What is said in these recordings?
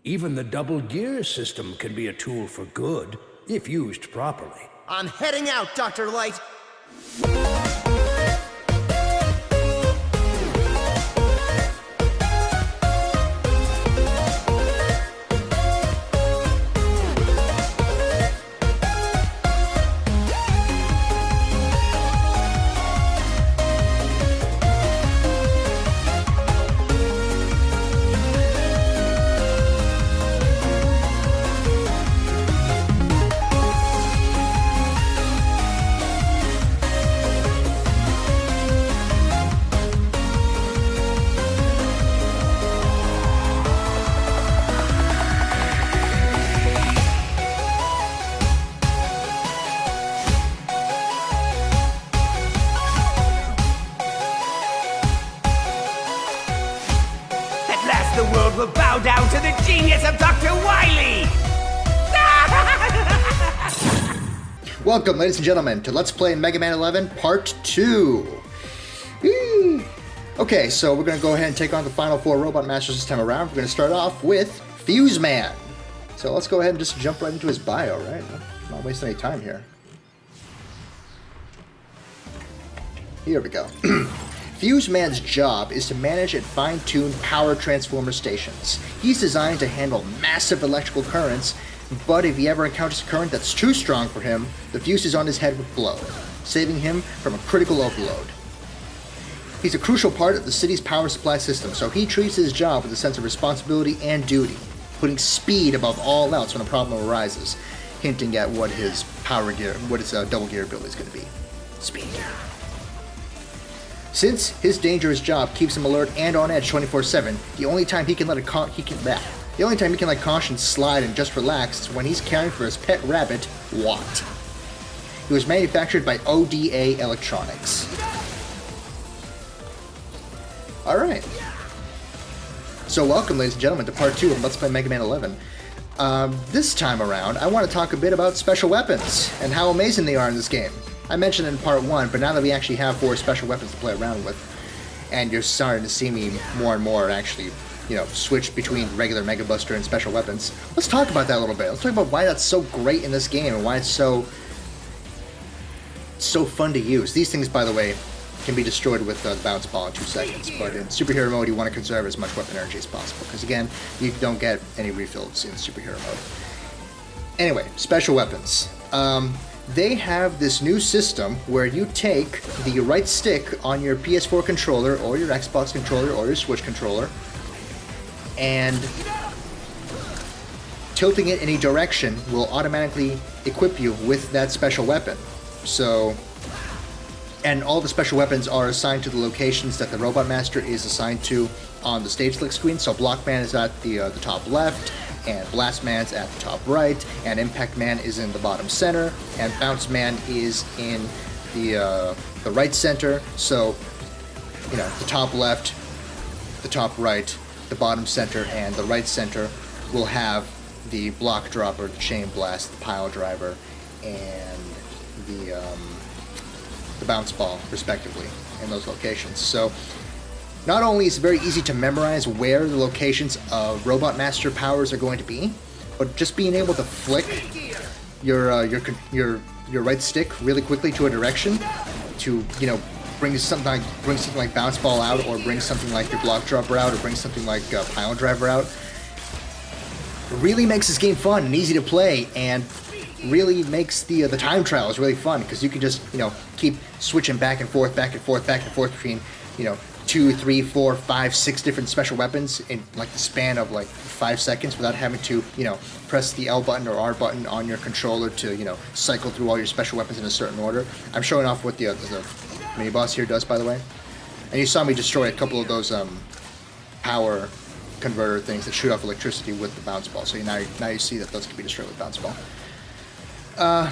Even the double gear system can be a tool for good, if used properly. I'm heading out, Dr. Light! The world will bow down to the genius of Dr. Wily! Welcome, ladies and gentlemen, to Let's Play Mega Man 11 Part 2. Whee! Okay, so we're going to go ahead and take on the final 4 Robot Masters this time around. We're going to start off with Fuse Man. So let's go ahead and just jump right into his bio, right? Not wasting any time here. Here we go. Fuse Man's job is to manage and fine-tune power transformer stations. He's designed to handle massive electrical currents, but if he ever encounters a current that's too strong for him, the fuses on his head would blow, saving him from a critical overload. He's a crucial part of the city's power supply system, so he treats his job with a sense of responsibility and duty, putting speed above all else when a problem arises, hinting at what his double gear ability is going to be. Speed. Since his dangerous job keeps him alert and on edge 24/7, the only time he can let caution slide and just relax is when he's caring for his pet rabbit, Watt. He was manufactured by ODA Electronics. Alright. So welcome, ladies and gentlemen, to Part 2 of Let's Play Mega Man 11. This time around, I want to talk a bit about special weapons and how amazing they are in this game. I mentioned it in Part 1, but now that we actually have 4 special weapons to play around with, and you're starting to see me more and more actually, switch between regular Mega Buster and special weapons, let's talk about that a little bit. Let's talk about why that's so great in this game and why it's so fun to use. These things, by the way, can be destroyed with the bounce ball in 2 seconds, but in superhero mode you want to conserve as much weapon energy as possible, because again, you don't get any refills in superhero mode. Anyway, special weapons. They have this new system where you take the right stick on your PS4 controller or your Xbox controller or your Switch controller and tilting it in a direction will automatically equip you with that special weapon. So, and all the special weapons are assigned to the locations that the Robot Master is assigned to on the stage select screen. So Block Man is at the top left, and Blast Man's at the top right, and Impact Man is in the bottom center, and Bounce Man is in the right center. So, the top left, the top right, the bottom center, and the right center will have the Block Dropper, the Chain Blast, the Pile Driver, and the Bounce Ball, respectively, in those locations. So, not only is it very easy to memorize where the locations of Robot Master powers are going to be, but just being able to flick your right stick really quickly to a direction to bring something like Bounce Ball out, or bring something like your Block Dropper out, or bring something like Pile Driver out, really makes this game fun and easy to play, and really makes the time trials really fun, because you can just keep switching back and forth between 2, 3, 4, 5, 6 different special weapons in like the span of like 5 seconds without having to, press the L button or R button on your controller to, cycle through all your special weapons in a certain order. I'm showing off what the mini boss here does, by the way. And you saw me destroy a couple of those power converter things that shoot off electricity with the bounce ball. So now you see that those can be destroyed with bounce ball.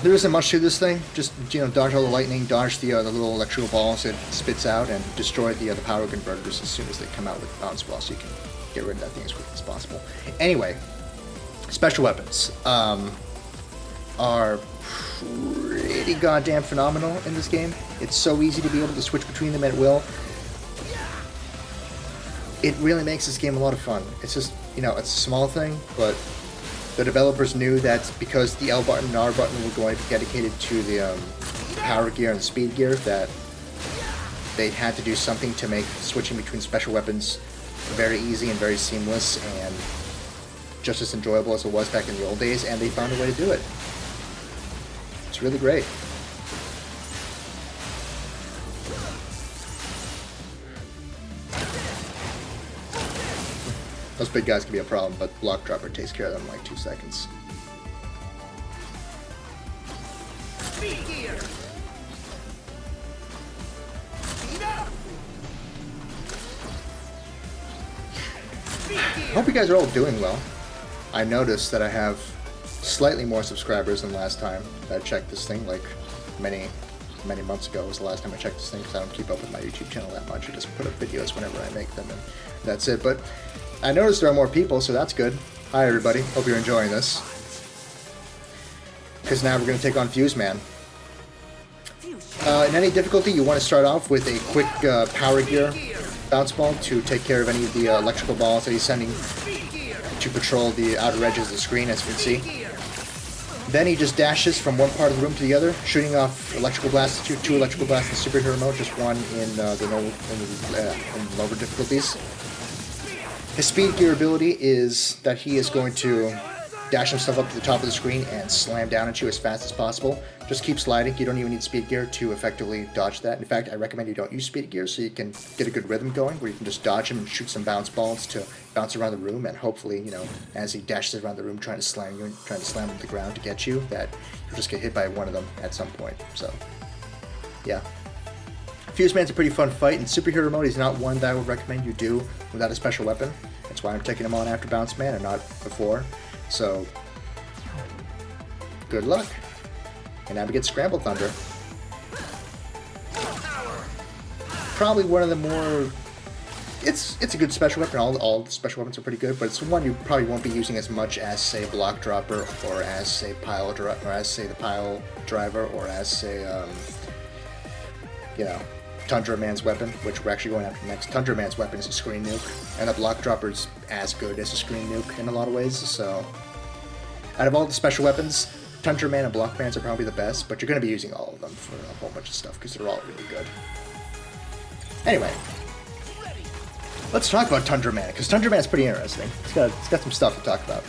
There isn't much to this thing. Just dodge all the lightning, dodge the little electrical balls it spits out, and destroy the power converters as soon as they come out with bounce ball, so you can get rid of that thing as quickly as possible. Anyway, special weapons are pretty goddamn phenomenal in this game. It's so easy to be able to switch between them at will. It really makes this game a lot of fun. It's just you know, it's a small thing, but the developers knew that because the L button and R button were going to be dedicated to the power gear and speed gear, that they had to do something to make switching between special weapons very easy and very seamless and just as enjoyable as it was back in the old days, and they found a way to do it. It's really great. Those big guys can be a problem, but Block Dropper takes care of them in like 2 seconds. Speed gear. Speed up. Hope you guys are all doing well. I noticed that I have slightly more subscribers than last time that I checked this thing, like many months ago was the last time I checked this thing, because I don't keep up with my YouTube channel that much. I just put up videos whenever I make them, and that's it. But I noticed there are more people, so that's good. Hi everybody, hope you're enjoying this. Because now we're going to take on Fuse Man. In any difficulty, you want to start off with a quick power gear bounce ball to take care of any of the electrical balls that he's sending to patrol the outer edges of the screen, as you can see. Then he just dashes from one part of the room to the other, shooting off electrical blasts, two electrical blasts in superhero mode, just one in in lower difficulties. His speed gear ability is that he is going to dash himself up to the top of the screen and slam down at you as fast as possible. Just keep sliding. You don't even need speed gear to effectively dodge that. In fact, I recommend you don't use speed gear so you can get a good rhythm going where you can just dodge him and shoot some bounce balls to bounce around the room, and hopefully, you know, as he dashes around the room trying to slam you and trying to slam him to the ground to get you, that you'll just get hit by one of them at some point. So, yeah. Fuse Man's a pretty fun fight. In superhero mode, he's not one that I would recommend you do without a special weapon. That's why I'm taking him on after Bounce Man and not before. So, good luck. And now we get Scramble Thunder. Probably one of the more... It's a good special weapon. All the special weapons are pretty good, but it's one you probably won't be using as much as, say, Block Dropper, or as, say, the Pile Driver, or as, say, you know, Tundra Man's weapon, which we're actually going after next. Tundra Man's weapon is a screen nuke, and the Block Dropper's as good as a screen nuke in a lot of ways, so... Out of all the special weapons, Tundra Man and Block Man's are probably the best, but you're going to be using all of them for a whole bunch of stuff, because they're all really good. Anyway, let's talk about Tundra Man, because Tundra Man is pretty interesting. It's got some stuff to talk about.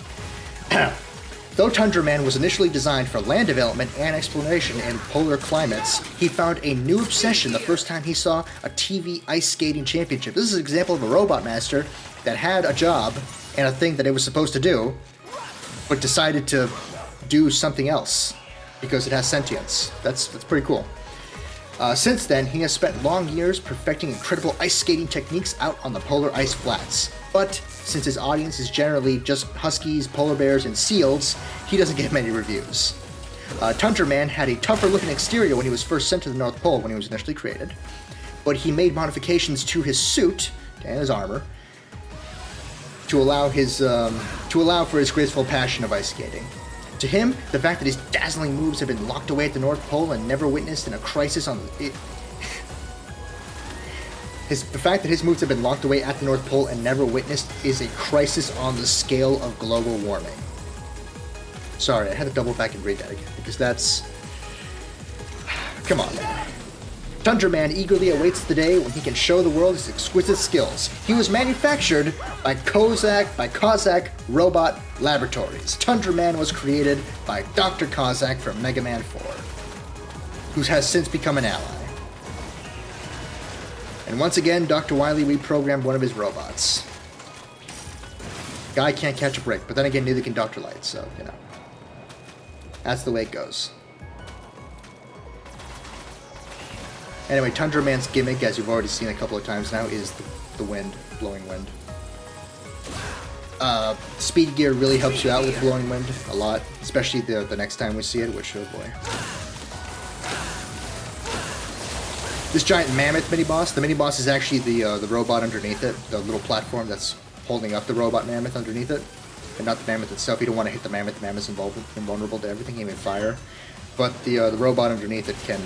Though Tundra Man was initially designed for land development and exploration in polar climates, he found a new obsession the first time he saw a TV ice skating championship. This is an example of a robot master that had a job and a thing that it was supposed to do, but decided to do something else because it has sentience. That's pretty cool. Since then, he has spent long years perfecting incredible ice skating techniques out on the polar ice flats. But since his audience is generally just huskies, polar bears, and seals, he doesn't get many reviews. Tundra Man had a tougher looking exterior when he was first sent to the North Pole when he was initially created, but he made modifications to his suit and his armor to allow for his graceful passion of ice skating. To him, the fact that his dazzling moves have been locked away at the North Pole and never witnessed in a crisis on the... The fact that his moves have been locked away at the North Pole and never witnessed is a crisis on the scale of global warming. Sorry, I had to double back and read that again, because that's... Come on, man. Tundra Man eagerly awaits the day when he can show the world his exquisite skills. He was manufactured by Kozak Robot Laboratories. Tundra Man was created by Dr. Kozak from Mega Man 4, who has since become an ally. And once again, Dr. Wily reprogrammed one of his robots. Guy can't catch a break, but then again, neither can Dr. Light, so, you know. That's the way it goes. Anyway, Tundra Man's gimmick, as you've already seen a couple of times now, is the wind, blowing wind. Speed gear really helps you out with blowing wind a lot, especially the next time we see it, which, oh boy. This giant mammoth mini-boss, the mini-boss is actually the robot underneath it, the little platform that's holding up the robot mammoth underneath it, and not the mammoth itself. You don't want to hit the mammoth. The mammoth's invulnerable to everything, even fire. But the robot underneath it can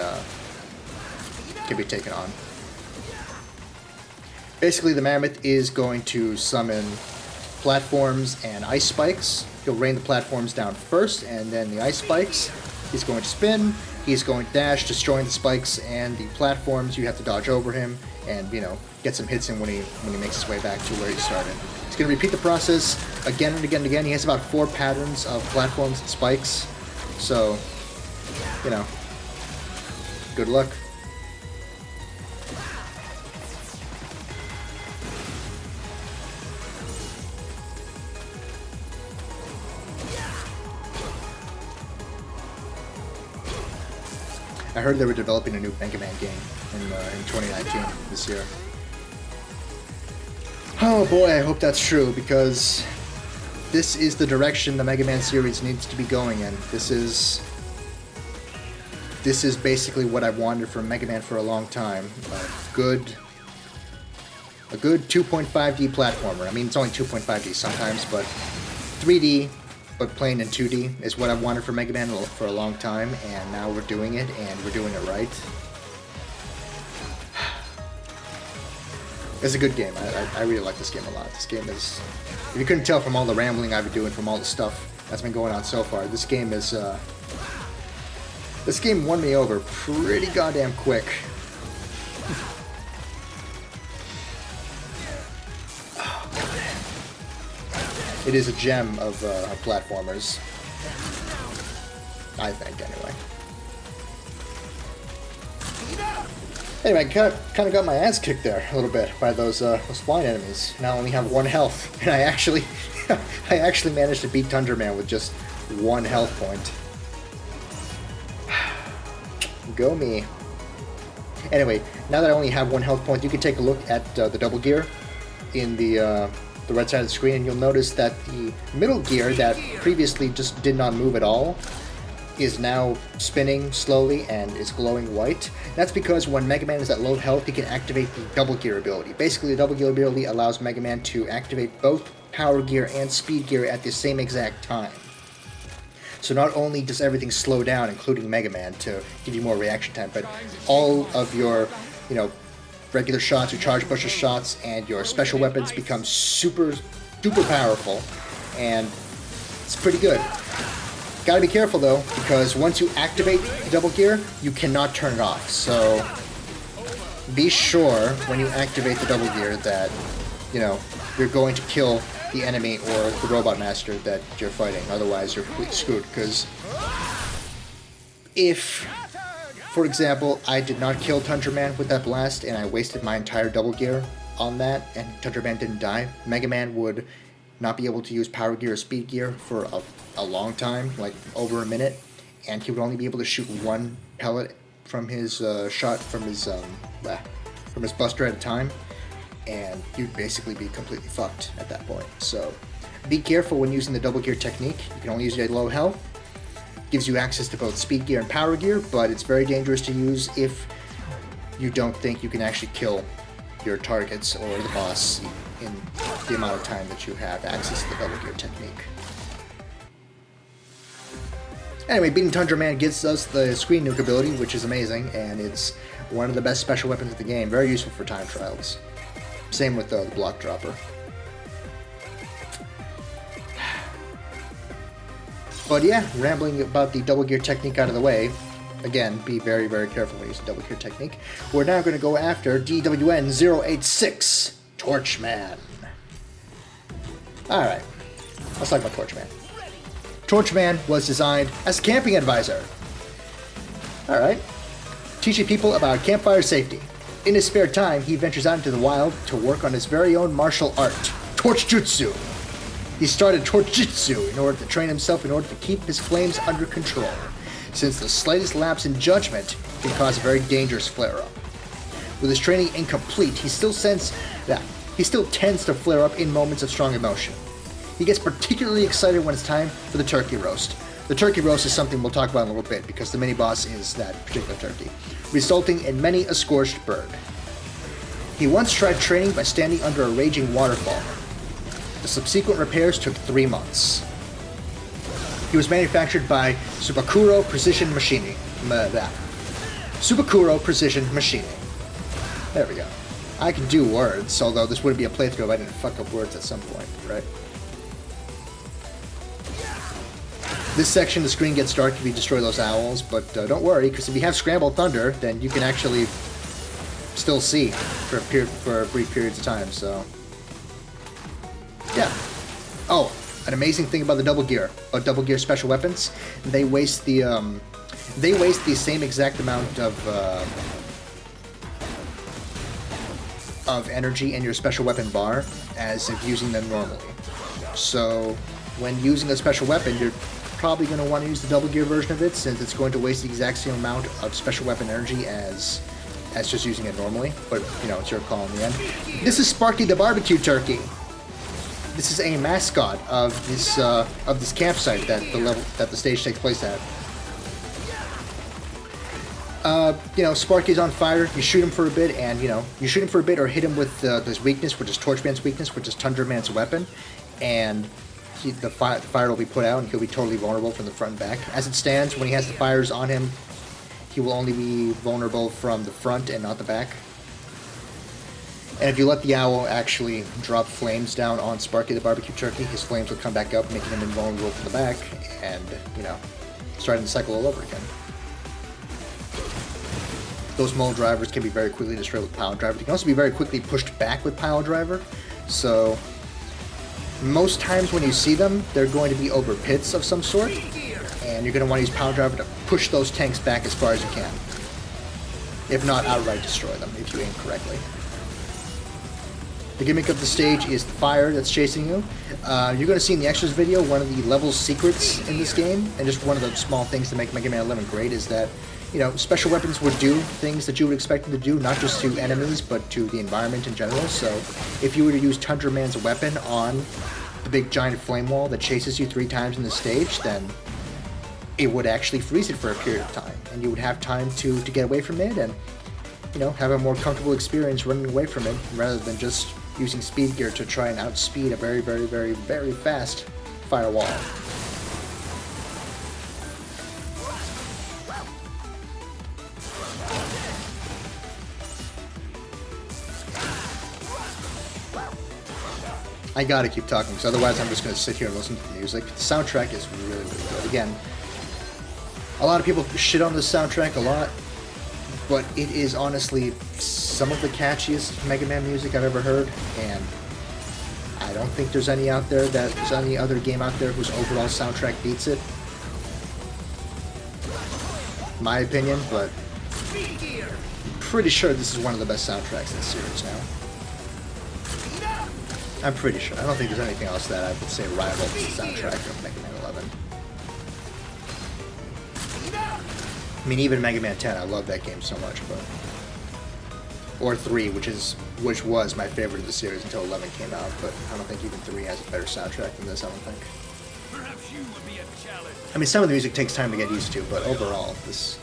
be taken on. Basically, the mammoth is going to summon platforms and ice spikes. He'll rain the platforms down first, and then the ice spikes. He's going to spin, he's going to dash, destroying the spikes and the platforms. You have to dodge over him and, you know, get some hits in when he makes his way back to where he started. He's going to repeat the process again and again and again. He has about 4 patterns of platforms and spikes. So, you know, good luck. I heard they were developing a new Mega Man game in 2019, this year. Oh boy, I hope that's true, because this is the direction the Mega Man series needs to be going in. This is basically what I've wanted from Mega Man for a long time. A good 2.5D platformer. I mean, it's only 2.5D sometimes, but 3D, but playing in 2D is what I've wanted for Mega Man for a long time, and now we're doing it, and we're doing it right. It's a good game. I really like this game a lot. This game is... If you couldn't tell from all the rambling I've been doing, from all the stuff that's been going on so far, this game is... This game won me over pretty goddamn quick. It is a gem of platformers. I think, anyway. Anyway, I kind of got my ass kicked there a little bit by those flying enemies. Now I only have 1 health, and I actually managed to beat Tundra Man with just 1 health point. Go me. Anyway, now that I only have 1 health point, you can take a look at the double gear in the right side of the screen, and you'll notice that the middle gear that previously just did not move at all is now spinning slowly and is glowing white. That's because when Mega Man is at low health, he can activate the double gear ability. Basically, the double gear ability allows Mega Man to activate both power gear and speed gear at the same exact time. So not only does everything slow down, including Mega Man, to give you more reaction time, but all of your, you know, regular shots, your charge pusher shots, and your special weapons become super duper powerful, and it's pretty good. Gotta be careful though, because once you activate the double gear, you cannot turn it off. So be sure when you activate the double gear that, you know, you're going to kill the enemy or the robot master that you're fighting. Otherwise, you're completely screwed. Because if, for example, I did not kill Tundra Man with that blast and I wasted my entire double gear on that and Tundra Man didn't die, Mega Man would not be able to use power gear or speed gear for a long time, like over a minute, and he would only be able to shoot 1 pellet from his shot from his buster at a time, and you'd basically be completely fucked at that point. So be careful when using the double gear technique. You can only use it at low health. Gives you access to both speed gear and power gear, but it's very dangerous to use if you don't think you can actually kill your targets or the boss in the amount of time that you have access to the double gear technique. Anyway, beating Tundra Man gives us the screen nuke ability, which is amazing, and it's one of the best special weapons of the game. Very useful for time trials. Same with the block dropper. But yeah, rambling about the double gear technique out of the way. Again, be very, very careful when using double gear technique. We're now going to go after DWN-086, Torchman. Alright, let's talk about Torchman. Torchman was designed as a camping advisor. Alright. Teaching people about campfire safety. In his spare time, he ventures out into the wild to work on his very own martial art, Torchjutsu. He started Torchjutsu in order to train himself in order to keep his flames under control, since the slightest lapse in judgment can cause a very dangerous flare-up. With his training incomplete, he still tends to flare up in moments of strong emotion. He gets particularly excited when it's time for the turkey roast. The turkey roast is something we'll talk about in a little bit, because the mini-boss is that particular turkey, resulting in many a scorched bird. He once tried training by standing under a raging waterfall. The subsequent repairs took 3 months. He was manufactured by Subakuro Precision Machining. Subakuro Precision Machining. There we go. I can do words, although this wouldn't be a playthrough if I didn't fuck up words at some point, right? This section, the screen gets dark if you destroy those owls, but don't worry, because if you have Scrambled Thunder, then you can actually still see for brief periods of time, so... Yeah. Oh, an amazing thing about the Double Gear special weapons, they waste the same exact amount of energy in your special weapon bar as if using them normally. So when using a special weapon, you're probably going to want to use the Double Gear version of it, since it's going to waste the exact same amount of special weapon energy as just using it normally. But you know, it's your call in the end. This is Sparky the Barbecue Turkey. This is a mascot of this campsite that the stage takes place at. You know, Sparky's on fire. You shoot him for a bit, and you shoot him for a bit, or hit him with this weakness, which is Torchman's weakness, which is Tundra Man's weapon, and the fire will be put out, and he'll be totally vulnerable from the front and back. As it stands, when he has the fires on him, he will only be vulnerable from the front and not the back. And if you let the owl actually drop flames down on Sparky the Barbecue Turkey, his flames will come back up, making him invulnerable from the back, and, starting the cycle all over again. Those mole drivers can be very quickly destroyed with pile driver. They can also be very quickly pushed back with pile driver, so most times when you see them, they're going to be over pits of some sort, and you're going to want to use pile driver to push those tanks back as far as you can. If not, outright destroy them if you aim correctly. The gimmick of the stage is the fire that's chasing you. You're going to see in the extras video one of the level's secrets in this game, and just one of the small things to make Mega Man 11 great is that, special weapons would do things that you would expect them to do, not just to enemies, but to the environment in general. So, if you were to use Tundra Man's weapon on the big giant flame wall that chases you 3 times in the stage, then it would actually freeze it for a period of time, and you would have time to get away from it, and, have a more comfortable experience running away from it, rather than just using speed gear to try and outspeed a very, very, very, very fast firewall. I gotta keep talking, because otherwise I'm just gonna sit here and listen to the music. The soundtrack is really, really good. Again, a lot of people shit on this soundtrack a lot, but it is honestly some of the catchiest Mega Man music I've ever heard, and I don't think there's any other game out there whose overall soundtrack beats it. My opinion, but I'm pretty sure this is one of the best soundtracks in the series now. I'm pretty sure. I don't think there's anything else that I would say rivals the soundtrack of Mega Man 11. I mean, even Mega Man 10, I love that game so much, but... Or 3, which was my favorite of the series until 11 came out, but I don't think even 3 has a better soundtrack than this, I don't think. Perhaps you would be a challenge. I mean, some of the music takes time to get used to, but overall, this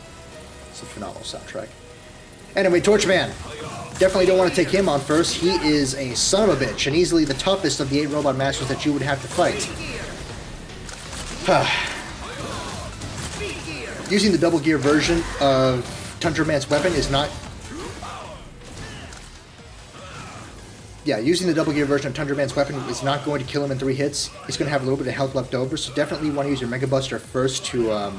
is a phenomenal soundtrack. Anyway, Torchman. Definitely don't want to take him on first. He is a son of a bitch, and easily the toughest of the 8 robot masters that you would have to fight. Using the Double Gear version of Tundra Man's weapon is not... using the Double Gear version of Tundra Man's weapon is not going to kill him in 3 hits. He's going to have a little bit of health left over, so definitely want to use your Mega Buster first to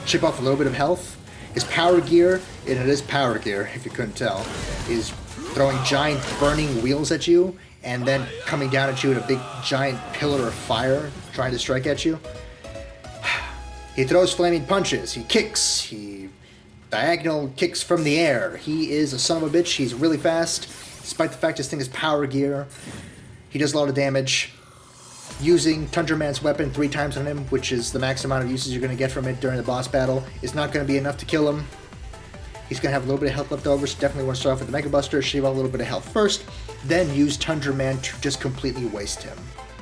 chip off a little bit of health. His power gear, and it is power gear if you couldn't tell, is throwing giant burning wheels at you and then coming down at you with a big giant pillar of fire trying to strike at you. He throws flaming punches, he kicks, he diagonal kicks from the air. He is a son of a bitch, he's really fast, despite the fact this thing is power gear. He does a lot of damage. Using Tundra Man's weapon 3 times on him, which is the max amount of uses you're going to get from it during the boss battle, is not going to be enough to kill him. He's going to have a little bit of health left over, so definitely want to start off with the Mega Buster, shave off a little bit of health first, then use Tundra Man to just completely waste him.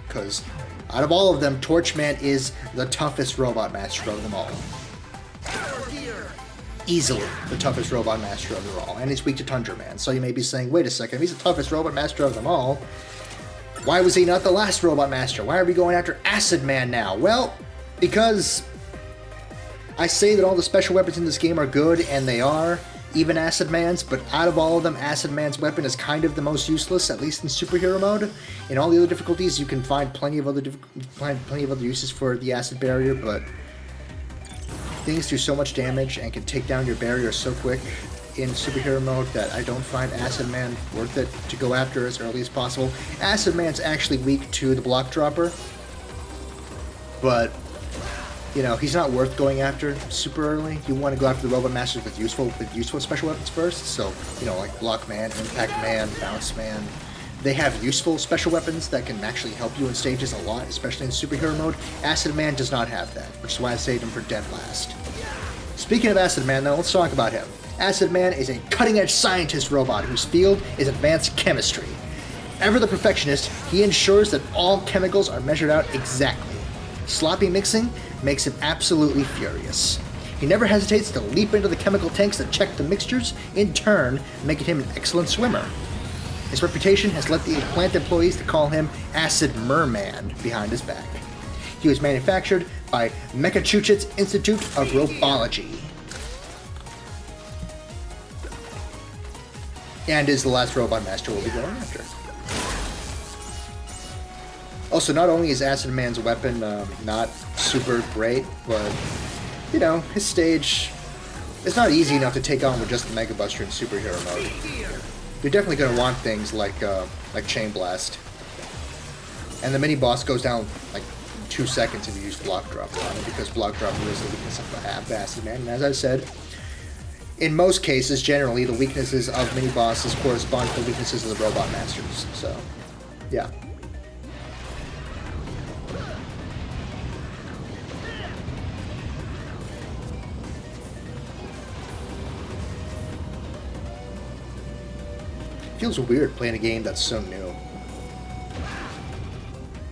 Because out of all of them, Torchman is the toughest robot master of them all. Easily the toughest robot master of them all, and he's weak to Tundra Man. So you may be saying, wait a second, if he's the toughest robot master of them all, why was he not the last robot master? Why are we going after Acid Man now? Well, because I say that all the special weapons in this game are good, and they are, even Acid Man's, but out of all of them, Acid Man's weapon is kind of the most useless, at least in superhero mode. In all the other difficulties, you can find plenty of other uses for the Acid Barrier, but things do so much damage and can take down your barrier so quick in superhero mode that I don't find Acid Man worth it to go after as early as possible. Acid Man's actually weak to the block dropper, but you know, he's not worth going after super early. You want to go after the Robot Masters with useful special weapons first. So, you know, like Block Man, Impact Man, Bounce Man. They have useful special weapons that can actually help you in stages a lot, especially in superhero mode. Acid Man does not have that, which is why I saved him for dead last. Speaking of Acid Man, though, let's talk about him. Acid Man is a cutting-edge scientist robot whose field is advanced chemistry. Ever the perfectionist, he ensures that all chemicals are measured out exactly. Sloppy mixing makes him absolutely furious. He never hesitates to leap into the chemical tanks to check the mixtures, in turn making him an excellent swimmer. His reputation has led the plant employees to call him Acid Merman behind his back. He was manufactured by Massachusetts Institute of Robology, and is the last Robot Master we'll be going after. Also, not only is Acid Man's weapon not super great, but, you know, his stage is not easy enough to take on with just the Mega Buster in superhero mode. You're definitely going to want things like Chain Blast. And the mini-boss goes down like 2 seconds if you use Block Drop on it, because Block Drop is the weakness of Acid Man. And as I said, in most cases, generally, the weaknesses of mini-bosses correspond to the weaknesses of the Robot Masters. So, yeah. Feels weird playing a game that's so new.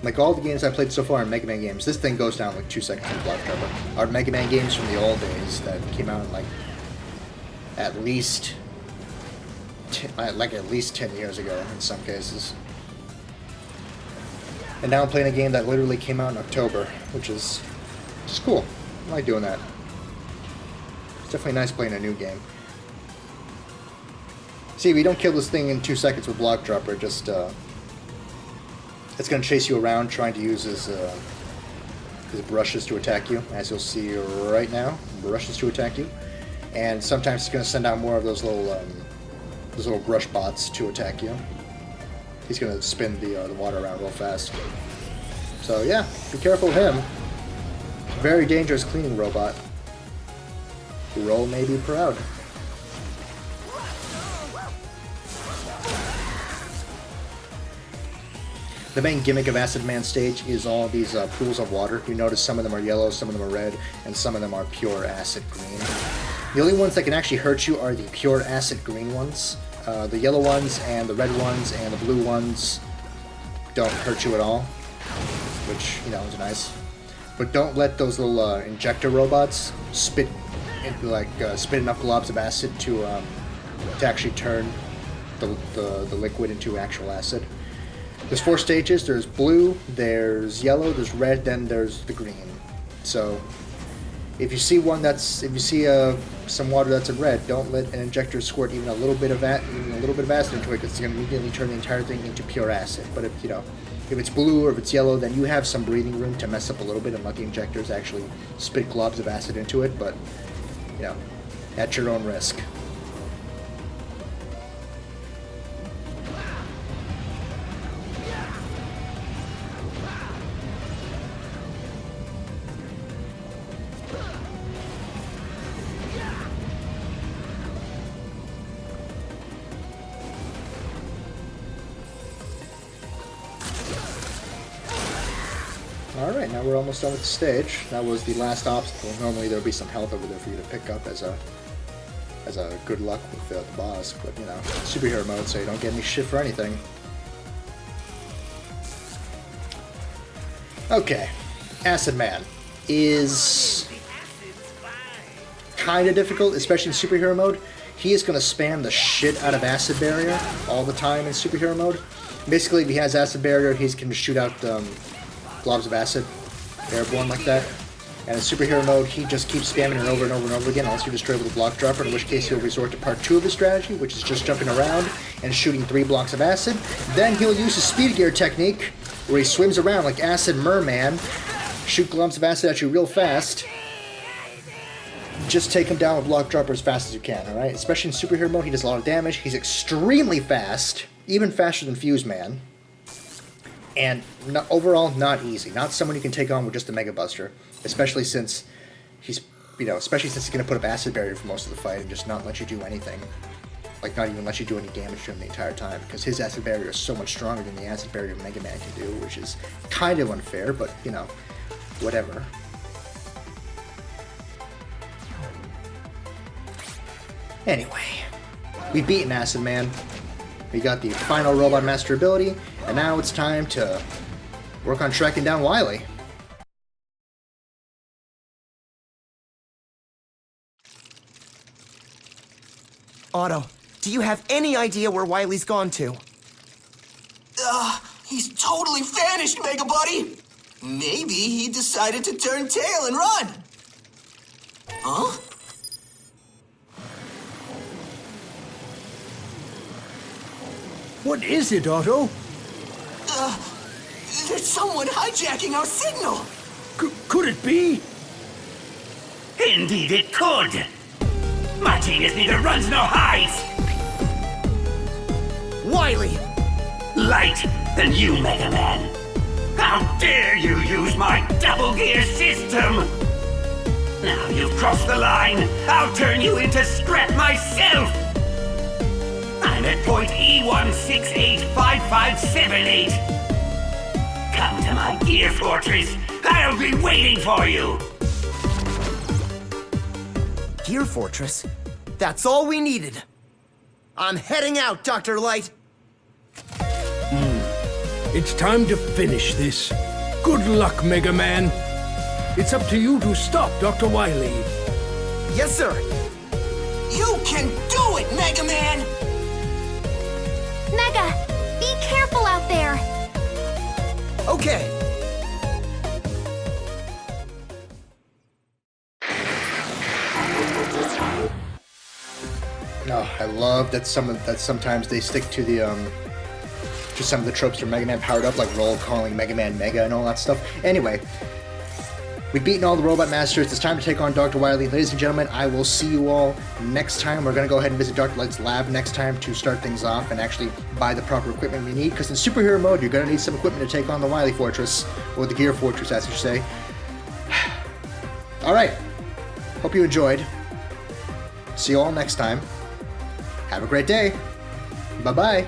Like all the games I played so far in Mega Man games, this thing goes down like 2 seconds in Block Drop. Our Mega Man games from the old days that came out in like at least 10 years ago in some cases. And now I'm playing a game that literally came out in October, which is just cool. I like doing that. It's definitely nice playing a new game. See, if you don't kill this thing in 2 seconds with Block Dropper, just, it's going to chase you around trying to use his brushes to attack you, as you'll see right now. Brushes to attack you. And sometimes it's going to send out more of those little brush bots to attack you. He's going to spin the water around real fast. So yeah, be careful of him. Very dangerous cleaning robot. Roll may be proud. The main gimmick of Acid Man's stage is all these pools of water. You notice some of them are yellow, some of them are red, and some of them are pure acid green. The only ones that can actually hurt you are the pure acid green ones. The yellow ones and the red ones and the blue ones don't hurt you at all, which, you know, is nice. But don't let those little injector robots spit enough globs of acid to actually turn the liquid into actual acid. There's 4 stages. There's blue, there's yellow, there's red, then there's the green. So if you see some water that's in red, don't let an injector squirt even a little bit of acid into it, because it's going to immediately turn the entire thing into pure acid. But if it's blue or if it's yellow, then you have some breathing room to mess up a little bit and let the injectors actually spit globs of acid into it. But, you know, at your own risk. Alright, now we're almost done with the stage. That was the last obstacle. Normally there would be some health over there for you to pick up as a good luck with the boss, but, you know, superhero mode, so you don't get any shit for anything. Okay, Acid Man is kind of difficult, especially in superhero mode. He is going to spam the shit out of Acid Barrier all the time in superhero mode. Basically, if he has Acid Barrier, he's going to shoot out globs of acid, airborne like that. And in superhero mode, he just keeps spamming it over and over and over again unless you destroy with a block dropper, in which case he'll resort to part 2 of the strategy, which is just jumping around and shooting 3 blocks of acid. Then he'll use his speed gear technique, where he swims around like Acid Merman, shoot globs of acid at you real fast. Just take him down with block dropper as fast as you can, alright? Especially in superhero mode, he does a lot of damage. He's extremely fast, even faster than Fuse Man. And overall, not easy. Not someone you can take on with just a Mega Buster. Especially since he's, especially since he's going to put up Acid Barrier for most of the fight and just not let you do anything. Like, not even let you do any damage to him the entire time. Because his Acid Barrier is so much stronger than the Acid Barrier Mega Man can do, which is kind of unfair, but, whatever. Anyway, we've beaten Acid Man. We got the final Robot Master ability, and now it's time to work on tracking down Wily. Otto, do you have any idea where Wily's gone to? He's totally vanished, Mega Buddy! Maybe he decided to turn tail and run! Huh? What is it, Otto? There's someone hijacking our signal! Could it be? Indeed it could! My genius neither runs nor hides! Wily! Light than you, Mega Man! How dare you use my double gear system! Now you've crossed the line, I'll turn you into scrap myself! I'm at point E1685578. Come to my gear fortress. I'll be waiting for you. Gear Fortress? That's all we needed. I'm heading out, Dr. Light. It's time to finish this. Good luck, Mega Man. It's up to you to stop Dr. Wily. Yes, sir. You can do it, Mega Man! Mega, be careful out there. Okay. Oh, I love that sometimes they stick to the to some of the tropes for Mega Man powered up, like roll calling Mega Man Mega and all that stuff. Anyway, we've beaten all the Robot Masters. It's time to take on Dr. Wily. Ladies and gentlemen, I will see you all next time. We're going to go ahead and visit Dr. Light's lab next time to start things off and actually buy the proper equipment we need, because in superhero mode, you're going to need some equipment to take on the Wily Fortress, or the Gear Fortress, as you say. Alright, hope you enjoyed. See you all next time. Have a great day. Bye-bye.